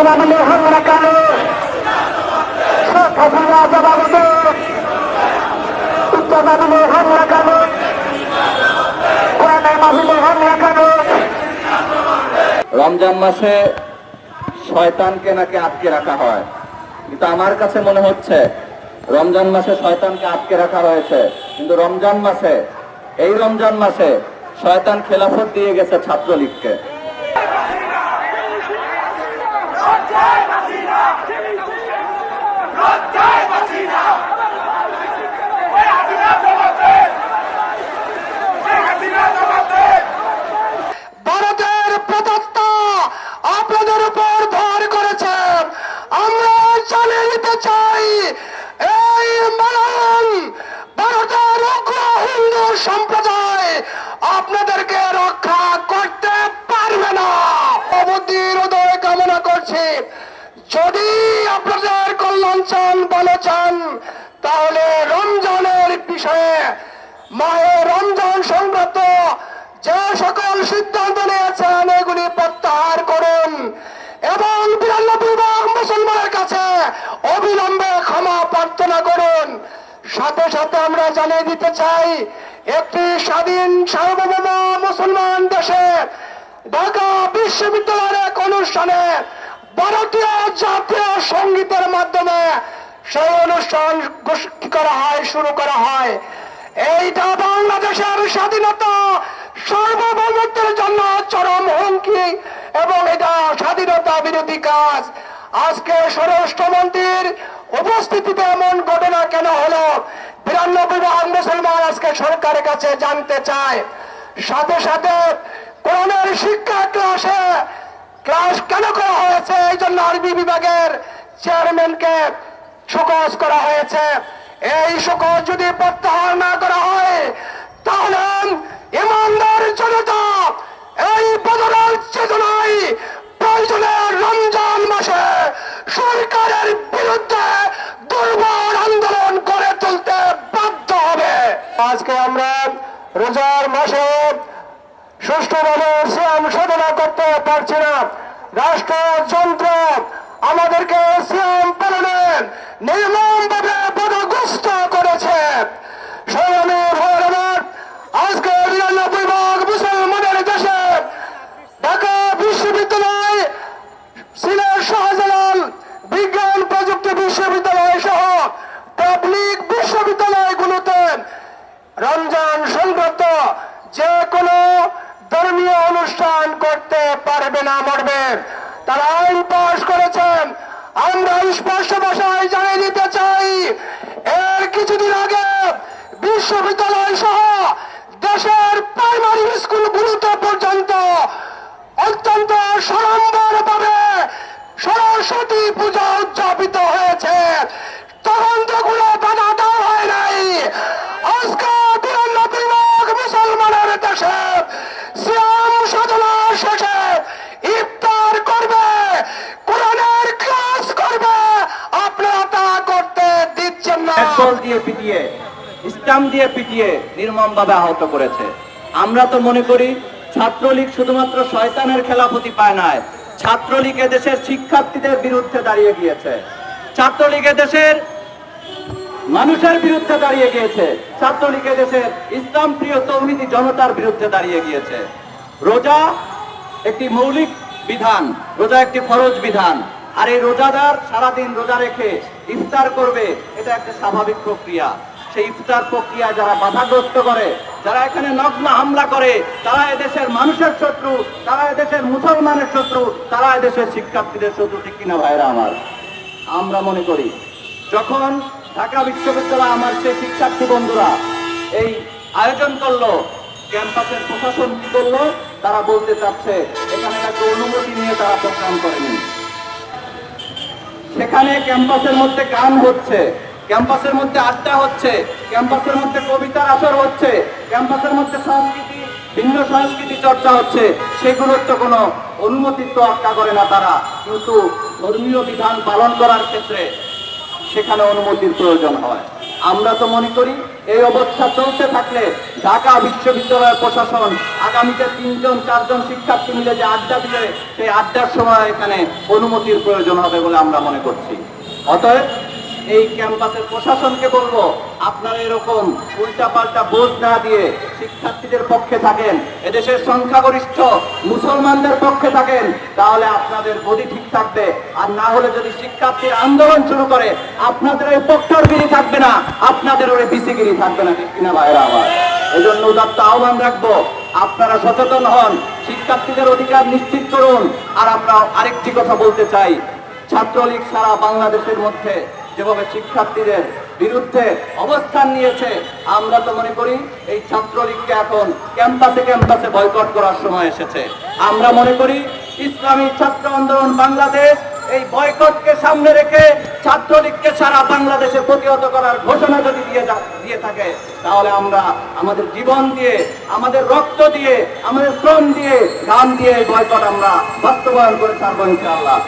বাঙালি হামলা কালো হাসিনা জবাব দে বাঙালি হামলা কালো কোরআনের মাহফিলে হামলা কালো। রমজান মাসে শয়তানকে নাকি আটকে রাখা হয়, কিন্তু আমার কাছে মনে হচ্ছে রমজান মাসে শয়তানকে আটকে রাখা হয়েছে, কিন্তু এই রমজান মাসে শয়তান খেলাফত দিয়ে গেছে ছাত্রলীগকে। ভারতের প্রদত্ত আপনাদের উপর ভর করেছে, আমরা জানিয়ে দিতে চাই এই মানব ভারতের উগ্র হিন্দু সম্প্রদায় আপনাদেরকে রক্ষা করতে পারবে না। বুদ্ধির উদয় কামনা করছি। যদি আপনাদের কল্যাণ চান, ভালো চান, তাহলে রমজানের বিষয়ে মাহে রমজান সংক্রান্ত যে সকল সিদ্ধান্ত নিয়েছেন এগুলি প্রত্যাহার করুন এবং 92 ভাগ মুসলমানের কাছে অবিলম্বে ক্ষমা প্রার্থনা করুন। সাথে সাথে আমরা জানিয়ে দিতে চাই, একটি স্বাধীন সার্বভৌম মুসলমান দেশে ঢাকা বিশ্ববিদ্যালয়ের এক অনুষ্ঠানে ভারতীয় জাতীয় সঙ্গীতের মাধ্যমে সেই অনুষ্ঠান শুরু করা হয়। এইটা বাংলাদেশের স্বাধীনতা সার্বভৌমত্বের জন্য চরম হুমকি এবং এটা স্বাধীনতা বিরোধী কাজ। আজকে স্বরাষ্ট্রমন্ত্রীর উপস্থিতিতে এমন ঘটনা কেন হলো, 92 ভাগ মুসলমান আজকে সরকারের কাছে জানতে চায়। সাথে সাথে কোরআনের শিক্ষা ক্লাস কেন করা হয়েছে, এই জন্য আরবি বিভাগের চেয়ারম্যানকে শোকজ করা হয়েছে। এই শোকজ যদি প্রত্যাহার না করা হয় তাহলে ইমানদার জনতা এই বদলের চেতনায় প্রয়োজনে রমজান মাসে সরকারের বিরুদ্ধে দুর্বল আন্দোলন করে তুলতে বাধ্য হবে। আজকে আমরা রোজার মাসে সুষ্ঠুভাবে সিয়াম সাধনা করতে পারছি না। রাষ্ট্রযন্ত্র আমাদেরকে সিয়াম পালনে নির্মমভাবে বাধাগ্রস্ত করেছে। আজকে 92 ভাগ মুসলমানের দেশে ঢাকা বিশ্ববিদ্যালয়, সিলেট শাহজালাল বিজ্ঞান প্রযুক্তি বিশ্ববিদ্যালয় সহ পাবলিক বিশ্ববিদ্যালয়গুলোতে রমজান সংক্রান্ত যে কোনো ধর্মীয় অনুষ্ঠান করতে পারবে না, মরবে। তারা আইন পাশ করেছেন। আমরা স্পষ্ট ভাষায় জানিয়ে দিতে চাই, এর কিছুদিন আগে বিশ্ববিদ্যালয় সহ দেশের প্রাইমারি স্কুলগুলোতে পর্যন্ত অত্যন্ত সাড়ম্বরভাবে সরস্বতী পূজা উদযাপিত হয়েছে। তখন তো কোনো বাধা দেওয়া হয় নাই। আজকে 92 ভাগ মুসলমানের দেশে সিয়াম সাধনা শেষে ইফতার করবে, কোরআনের ক্লাস করবে, আপনারা তা করতে দিচ্ছেন না। পেট্রোল দিয়ে পিটিয়ে, স্টাম্প দিয়ে পিটিয়ে নির্মমভাবে আহত করেছে। আমরা তো মনে করি ছাত্রলীগ শুধুমাত্র শয়তানের খেলাফতি পায় নাই, ছাত্রলীগ দেশের শিক্ষার্থীদের বিরুদ্ধে দাঁড়িয়ে গিয়েছে, ছাত্রলীগ দেশের মানুষের বিরুদ্ধে দাঁড়িয়ে গিয়েছে, ছাত্রলীগ দেশের ইসলাম প্রিয় তৌহিদি জনতার বিরুদ্ধে দাঁড়িয়ে গিয়েছে। রোজা একটি মৌলিক বিধান, রোজা একটি ফরজ বিধান, আর এই রোজাদার সারাদিন রোজা রেখে ইফতার করবে, এটা একটা স্বাভাবিক প্রক্রিয়া। সেই ইফতার প্রক্রিয়া যারা বাধাগ্রস্ত করে, যারা এখানে নগ্ন হামলা করে, তারা এদেশের মানুষের শত্রু, তারা এদেশের মুসলমানের শত্রু, তারা এদেশের শিক্ষার্থীদের শত্রু। ঠিক কিনা ভাইরা আমার? আমরা মনে করি যখন ঢাকা বিশ্ববিদ্যালয় আমার সেই শিক্ষার্থী বন্ধুরা এই আয়োজন করলো, ক্যাম্পাসের প্রশাসন কি করলো, তারা বলতে চাচ্ছে এখানে একটা অনুমতি নিয়ে তারা প্রোগ্রাম করেনি। সেখানে ক্যাম্পাসের মধ্যে গান হচ্ছে, ক্যাম্পাসের মধ্যে আড্ডা হচ্ছে, ক্যাম্পাসের মধ্যে কবিতার আসর হচ্ছে, ক্যাম্পাসের মধ্যে সংস্কৃতি, ভিন্ন সংস্কৃতি চর্চা হচ্ছে, সেগুলোর তো কোনো অনুমতির তো আটকা করে না তারা, কিন্তু ধর্মীয় বিধান পালন করার ক্ষেত্রে সেখানে অনুমতির প্রয়োজন হয়। আমরা তো মনে করি এই অবস্থা চলতে থাকলে ঢাকা বিশ্ববিদ্যালয়ের প্রশাসন আগামীতে 3-4 শিক্ষার্থী মিলে যে আড্ডা দিবে সেই আড্ডার সময় এখানে অনুমতির প্রয়োজন হবে বলে আমরা মনে করছি। অতএব এই ক্যাম্পাসের প্রশাসনকে বলবো, আপনারা এরকম উল্টাপাল্টা বোঝ না দিয়ে শিক্ষার্থীদের পক্ষে থাকেন, এদেশের সংখ্যাগরিষ্ঠ মুসলমানদের পক্ষে থাকেন, তাহলে আপনাদের গদি ঠিক থাকবে। আর না হলে যদি শিক্ষার্থীর আন্দোলন শুরু করে, আপনাদের ওই পক্ষরগিরি থাকবে না, আপনাদের ওই বিসিগিরি থাকবে না, ঠিক কিনা ভাইরা আমার? এই জন্য উদাত্ত আহ্বান রাখবো, আপনারা সচেতন হন, শিক্ষার্থীদের অধিকার নিশ্চিত করুন। আর আমরা আরেকটি কথা বলতে চাই, ছাত্রলীগ সারা বাংলাদেশের মধ্যে যেভাবে শিক্ষার্থীদের বিরুদ্ধে অবস্থান নিয়েছে, আমরা তো মনে করি এই ছাত্রলীগকে এখন ক্যাম্পাসে ক্যাম্পাসে বয়কট করার সময় এসেছে। আমরা মনে করি ইসলামী ছাত্র আন্দোলন বাংলাদেশ এই বয়কটকে সামনে রেখে ছাত্রলীগকে সারা বাংলাদেশে প্রতিহত করার ঘোষণা যদি দিয়ে থাকে, তাহলে আমরা আমাদের জীবন দিয়ে, আমাদের রক্ত দিয়ে, আমাদের শ্রম দিয়ে, গান দিয়ে এই বয়কট আমরা বাস্তবায়ন করে ছাড়বো ইনশাআল্লাহ।